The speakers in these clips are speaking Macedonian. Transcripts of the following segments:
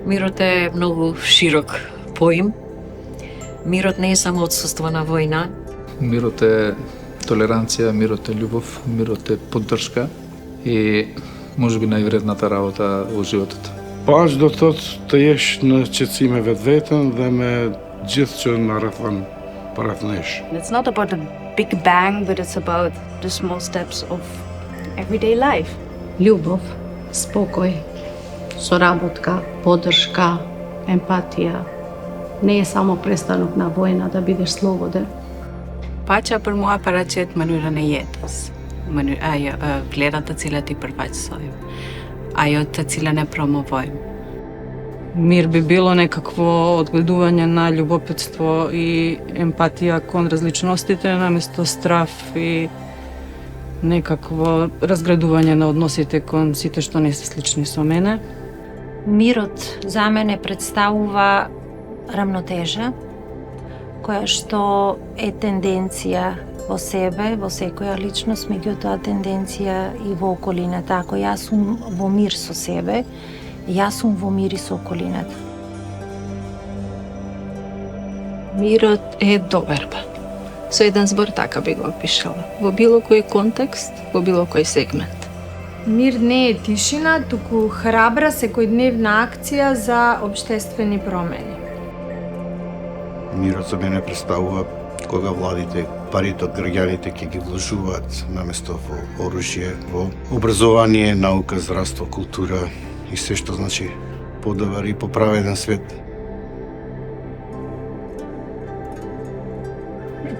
Мирот е многу широк поим. Мирот не е само отсуство на војна. Мирот е толеранција, мирот е љубов, мирот е поддршка и можеби највредната работа во животот. Pash do të jesh në qetësime vetveten dhe me gjithë që na rrethon para nesh. It's not about a big bang, but it's about the small steps of everyday life. Љубов, спокој, соработка, поддршка, емпатија. Не е само престанок на војна да бидеш слободен. Paqja për mua paraqet mënyrën e jetës, vlerat të cilat I përfaqësojmë, ajo të cilën e promovojmë. Мир би било некакво одгледување на љубопитство и емпатија кон различностите, наместо страф и некакво разградување на односите кон сите што не се слични со мене. Мирот за мене представува рамнотежа, која што е тенденција во себе, во секоја личност, меѓутоа тенденција и во околината. Ако јас сум во мир со себе, јас сум во мир и со околината. Мирот е доверба. Со еден збор така би го опишала. Во било кој контекст, во било кој сегмент. Мир не е тишина, туку храбра секојдневна акција за општествени промени. Мирот за мене представува кога владите парите од граѓаните ќе ги вложуваат наместо во оружје, во образование, наука, здравство, култура и се што значи подобар и поправеден свет.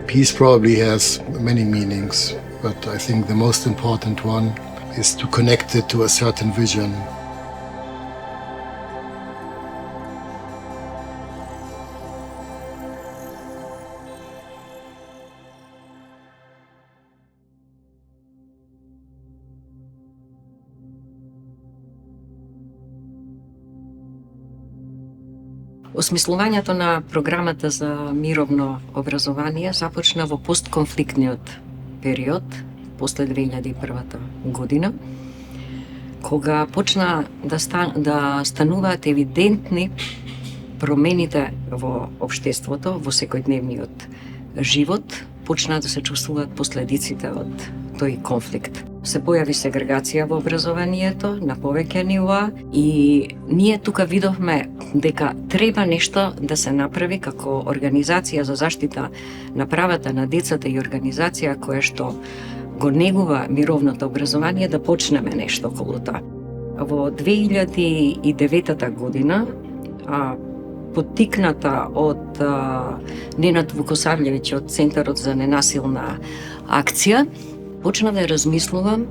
Peace probably has many meanings, but I think the most important one is to connect it to a certain vision. Осмислувањето на програмата за мировно образование започна во постконфликтниот период, после 2001 година, кога почна да стануваат евидентни промените во општеството, во секојдневниот живот, почна да се чувствуваат последиците од тој конфликт. Се појави сегрегација во образованието на повеќе нива и ние тука видовме дека треба нешто да се направи како организација за заштита на правата на децата и организација која што го негува мировното образование да почнеме нешто околу тоа. Во 2009 година, поттикната од Ненад Вукосављевиќ од Центарот за ненасилна акција, почнав да размислувам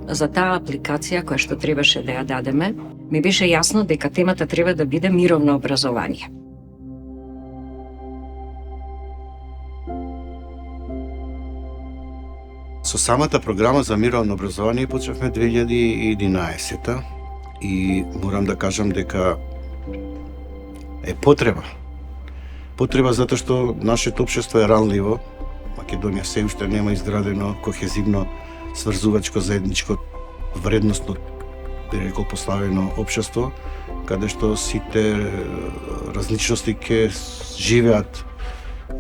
за таа апликација која што требаше да ја дадеме. Ми беше јасно дека темата треба да биде мировно образование. Со самата програма за мировно образование почнавме 2011 и морам да кажам дека е потреба. Потреба затоа што нашето општество е ранливо. Македонија се уште нема изградено кохезивно, сврзувачко, заедничко, вредносно, би рекол, поставено општество, каде што сите различности ќе живеат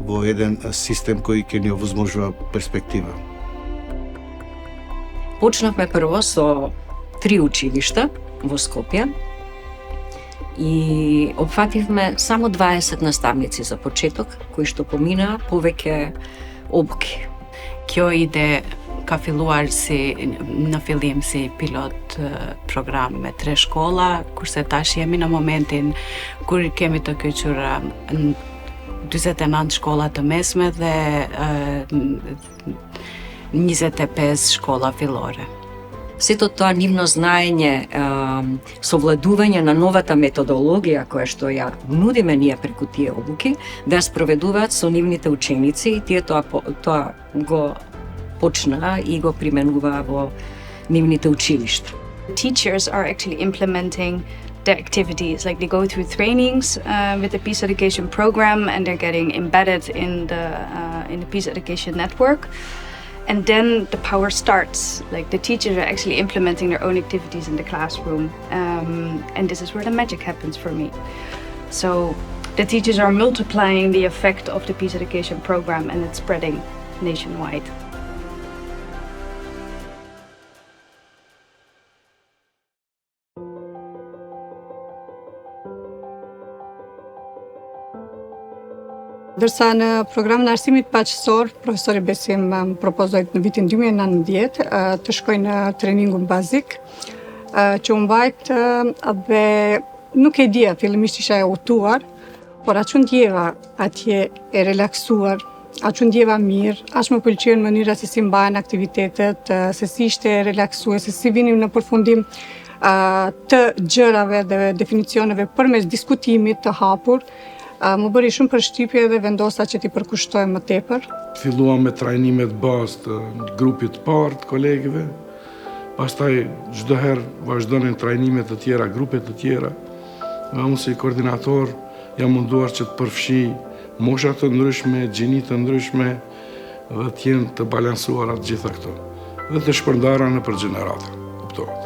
во еден систем кој ќе ни овозможува перспектива. Почнавме прво со 3 училишта во Скопје и опфативме само 20 наставници за почеток, кои што поминаа повеќе обуки. Kjo ide ka filluar në fillim si pilot program me 3 shkolla, kurse tash jemi në momentin kur kemi të kyçur 49 shkolla të mesme dhe 25 shkolla fillore. Сето тоа нивно знаење, совладување на новата методологија која што ја нудиме ние преку тие обуки, да ја спроведуваат со нивните ученици и тие тоа го почнаа и го применуваа во нивните училишта. Teachers are actually implementing their activities, like they go through trainings with the Peace Education program and they're getting embedded in the Peace Education network. And then the power starts. Like the teachers are actually implementing their own activities in the classroom. And this is where the magic happens for me. So the teachers are multiplying the effect of the Peace Education program, and it's spreading nationwide. Dërsa në programin e arsimit paqësor, profesori Besim më propozoi në vitin 2019 të shkoj në treningun bazik, që u mbajt dhe nuk e dija, fillimisht isha e udhëtuar, por aq unë ndjeva atje e relaksuar, aq unë ndjeva mirë, aq më pëlqen mënyra se si mbahen aktivitetet, se si ishte relaksues, se si vinim në përfundim të gjërave dhe definicioneve përmes diskutimit të hapur. Më bëri shumë përshtypje dhe vendosa që t'i përkushtoj më tepër. Filluam me trajnimet bazë të grupit parë të kolegëve, pastaj çdo herë vazhdonin trajnimet të tjera, grupe të tjera. Dhe unë si koordinator jam munduar që të përfshi mosha të ndryshme, gjini të ndryshme dhe të jenë të balansuara të gjitha këto dhe të shpërndara nëpër gjenerata, kuptohet.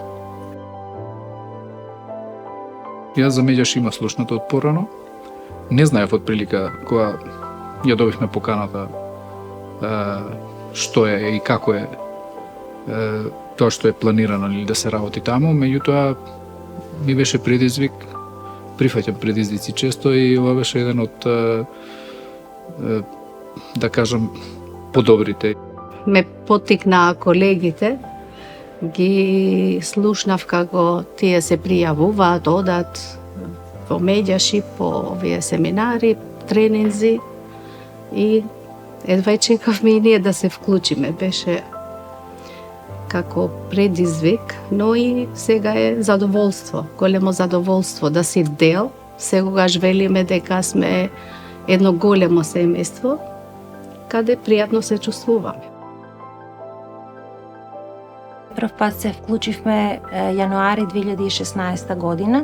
Јас за Медјаш има слушнато од порано. Не знаев од прилика кога ја добивме поканата што е и како е тоа што е планирано или да се работи таму, меѓутоа ми беше предизвик, прифаќам предизвици често и ова беше еден од да кажам подобрите. Ме потикнаа колегите, ги слушнав како тие се пријавуваат, одат по Медјаши, по овие семинари, тренинзи и едва и чекавме и ние да се вклучиме. Беше како предизвик, но и сега е задоволство, големо задоволство да си дел. Секогаш велиме дека сме едно големо семејство, каде пријатно се чувствуваме. Прв пат се вклучивме јануари 2016 година,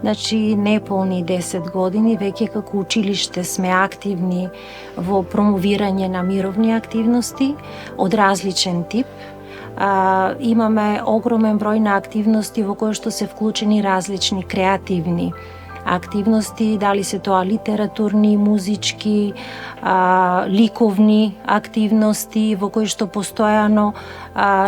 значи неполни 10 години, веќе како училиште сме активни во промовирање на мировни активности од различен тип. Имаме огромен број на активности во кои што се вклучени различни креативни активности, дали се тоа литературни, музички, ликовни активности, во кои што постојано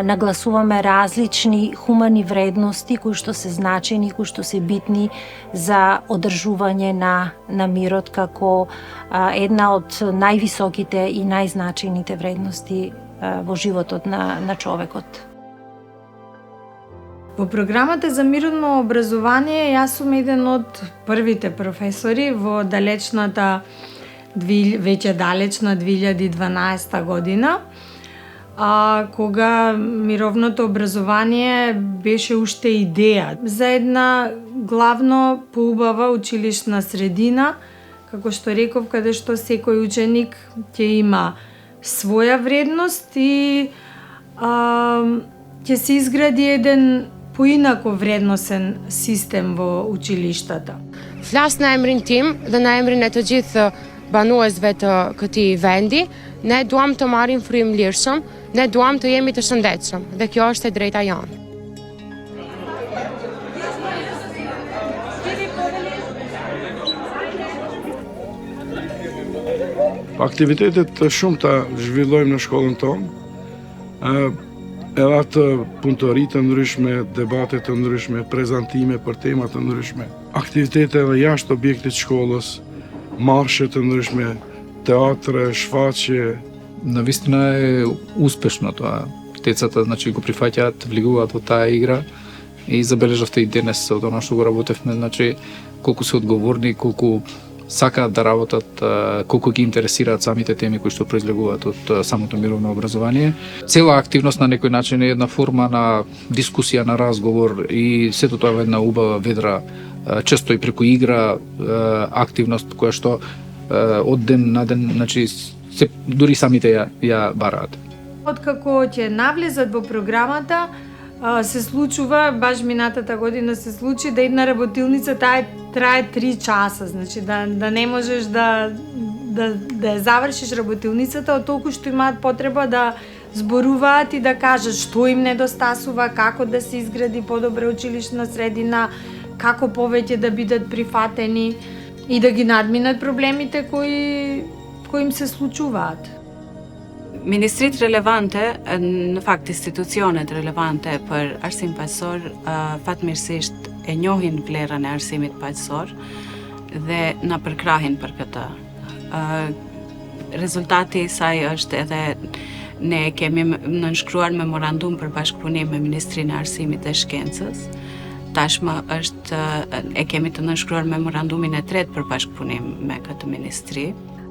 нагласуваме различни хумани вредности кои што се значени, кои што се битни за одржување на мирот како една од највисоките и најзначајните вредности во животот на човекот. Во програмата за мировно образование јас сум еден од првите професори во далечната, веќе далечна 2012 година, кога мировното образование беше уште идеја за една главно поубава училишна средина, како што реков, каде што секој ученик ќе има своја вредност и ќе се изгради еден поинако вредносен систем во училиштата. Flas në emrin tim dhe në emrin e të gjithë banuesve të këtij vendi, ne duam të marrim frymëlirshëm, ne duam të jemi të shëndetshëm dhe kjo është e drejta jonë. Aktivitetet të shumta zhvillojmë në shkollën tonë, edhe atë punëtori të ndryshme, debate të ndryshme, prezantime për tema të ndryshme, aktivitete edhe jashtë objektit shkollës, marshe të ndryshme, teatre, shfaqje. Навистина е успешно тоа. Децата значи го прифаќаат, влегуваат во таа игра и забележавте и денес од она што го работевме, значи колку се одговорни, колку сакаат да работат, колку ги интересираат самите теми кои што произлегуваат од самото мировно образование. Цела активност на некој начин е една форма на дискусија, на разговор и сето тоа е една убава, ведра, често и преку игра, активност која што од ден на ден, значи дури самите ја бараат. Откако ќе навлезат во програмата, се случува, баш минатата година се случи да една работилница трае 3 часа, значи да не можеш да ја завршиш работилницата од толку што имаат потреба да зборуваат и да кажат што им недостасува, како да се изгради подобра училишна средина, како повеќе да бидат прифатени и да ги надминат проблемите кои им се случуваат. Ministrit relevante, në fakt institucionet relevante për arsim paqësor fatmirësisht e njohin vlerën e arsimit paqësor dhe na përkrahin për këtë. Rezultati i saj është edhe ne kemi nënshkruar memorandum për bashkëpunim me Ministrinë e Arsimit dhe Shkencës. Tashmë e kemi të nënshkruar memorandumin e tretë për bashkëpunim me këtë ministri.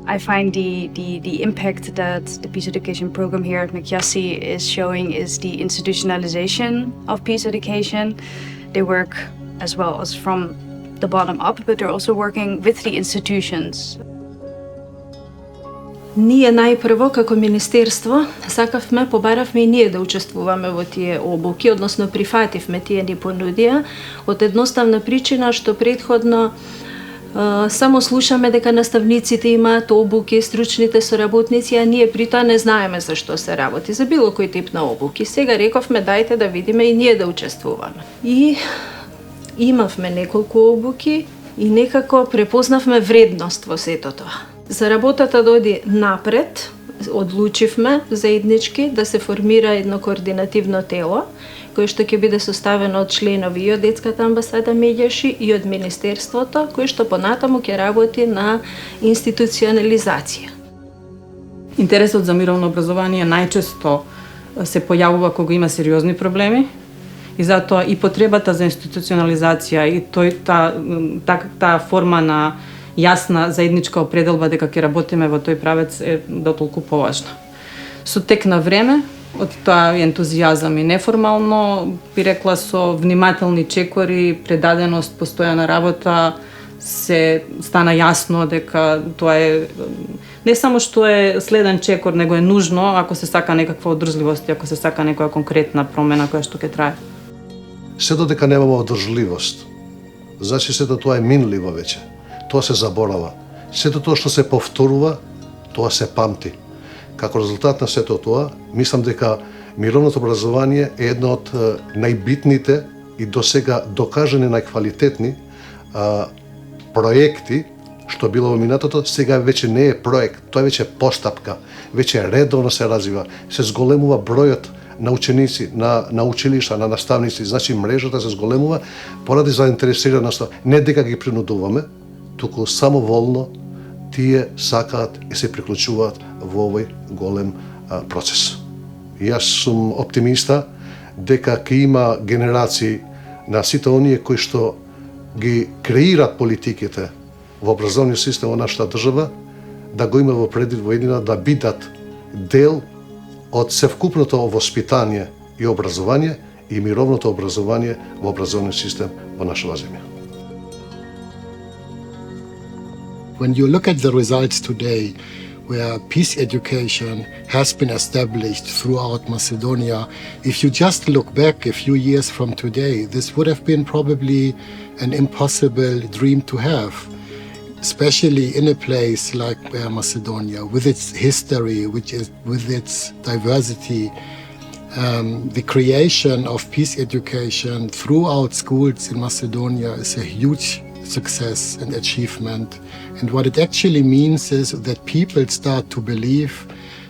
I find the impact that the peace education program here at McYassi is showing is the institutionalization of peace education. They work as well as from the bottom up, but they're also working with the institutions. Ние најпрво како министерство сакавме, побаравме и ние да учествуваме во тие обуки, односно прифативме тие ни понудија, од едноставна причина што претходно само слушаме дека наставниците имаат обуки, стручните соработници, а ние при тоа не знаеме за што се работи, за било кој тип на обуки. Сега рековме дајте да видиме и ние да учествуваме. И имавме неколку обуки и некако препознавме вредност во сето тоа. За работата дојде напред, одлучивме заеднички да се формира едно координативно тело, кој што ќе биде составено од членови и од Детската амбасада Медјаши и од Министерството, кој што понатаму ќе работи на институционализација. Интересот за мировно образование најчесто се појавува кога има сериозни проблеми и затоа и потребата за институционализација и таа форма на јасна заедничка определба дека ќе работиме во тој правец е дотолку поважна. Со тек на време, од тоа ентузијазам и неформално, би рекла со внимателни чекори, предаденост, постојана работа, се стана јасно дека тоа е не само што е следен чекор, него е нужно ако се сака некаква одржливост и ако се сака некоја конкретна промена која што ќе трае. Се додека немаме одржливост, значи сето тоа е минливо веќе. Тоа се заборава. Сето тоа што се повторува, тоа се памти. Како резултат на сето тоа, мислам дека мировното образование е едно од најбитните и досега докажани најквалитетни проекти што било во минатото, сега веќе не е проект, тоа е веќе постапка, веќе редовно се развива, се зголемува бројот на ученици, на училишта, на наставници, значи мрежата се зголемува поради заинтересираност, не дека ги принудуваме, туку самоволно тие сакаат и се приклучуваат во овој голем процес. Јас сум оптимиста дека ќе има генерации на сите оние кои што ги креират политиките во образовниот систем во нашата држава, да го има во предвид во едина да бидат дел од севкупното воспитание и образование и мировното образование во образовниот систем во нашава земја. When you look at the results today, where peace education has been established throughout Macedonia, if you just look back a few years from today, this would have been probably an impossible dream to have, especially in a place like Macedonia, with its history, with its diversity. The creation of peace education throughout schools in Macedonia is a huge success and achievement. And what it actually means is that people start to believe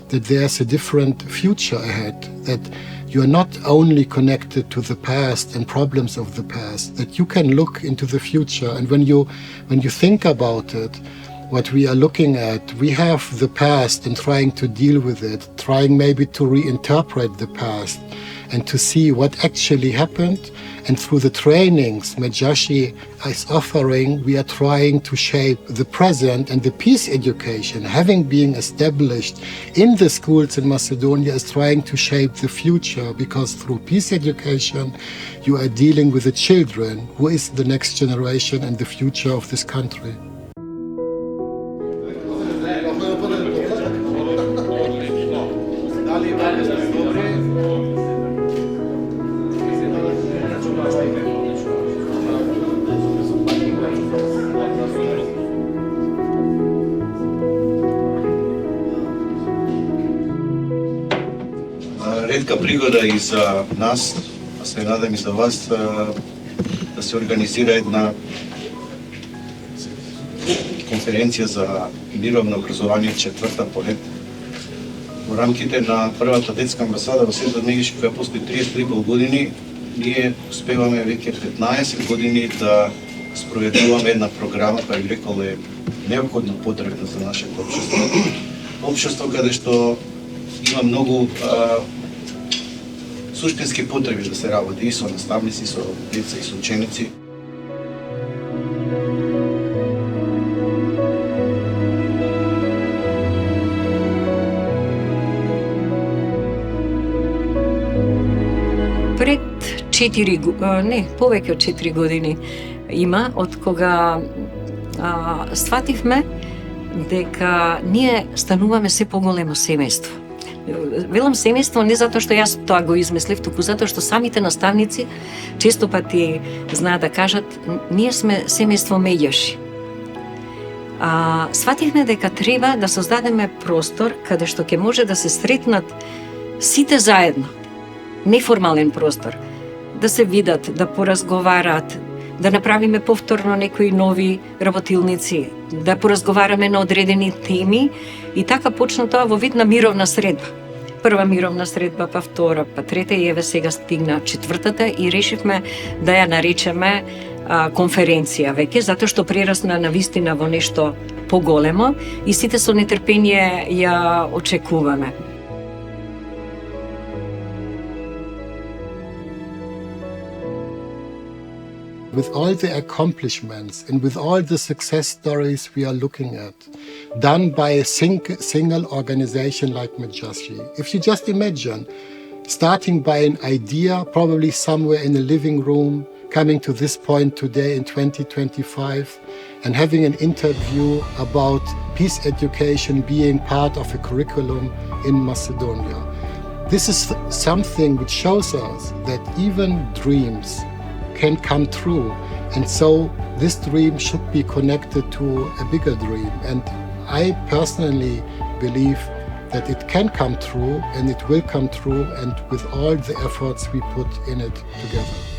that there's a different future ahead, that you are not only connected to the past and problems of the past, that you can look into the future. And when you think about it, what we are looking at, we have the past and trying to deal with it, trying maybe to reinterpret the past and to see what actually happened. And through the trainings Medjashi is offering, we are trying to shape the present, and the peace education, having been established in the schools in Macedonia, is trying to shape the future, because through peace education, you are dealing with the children, who is the next generation and the future of this country. ретка пригода и за нас, а се надам и за вас, да се организира една конференција за мировно образование четврта поред во рамките на првата детска амбасада во Светот Мегиш, која постои 33 години. Ние успеваме веќе 15 години да спроведуваме една програма која би рекол е неопходно потребна за нашето општество. Општество каде што има многу суштински потреби да се работи и со наставници, и со деца, и со ученици. Пред 4, не, повеќе од 4 години има, од кога свативме дека ние стануваме се поголемо семејство. Велам семејство не затоа што јас тоа го измислив, туку затоа што самите наставници често пати знаат да кажат ние сме семејство меѓаши. Свативме дека треба да создадеме простор каде што ќе може да се сретнат сите заедно, неформален простор, да се видат, да поразговараат, да направиме повторно некои нови работилници, да поразговараме на одредени теми и така почна тоа во вид на мировна средба. Прва мировна средба, па втора, па трета и еве сега стигна четвртата и решивме да ја наречеме конференција веќе, затоа што прерасна на вистина во нешто поголемо и сите со нетрпение ја очекуваме. With all the accomplishments and with all the success stories we are looking at, done by a single organization like Medjashri, if you just imagine starting by an idea, probably somewhere in a living room, coming to this point today in 2025, and having an interview about peace education being part of a curriculum in Macedonia. This is something which shows us that even dreams can come true, and so this dream should be connected to a bigger dream, and I personally believe that it can come true and it will come true, and with all the efforts we put in it together.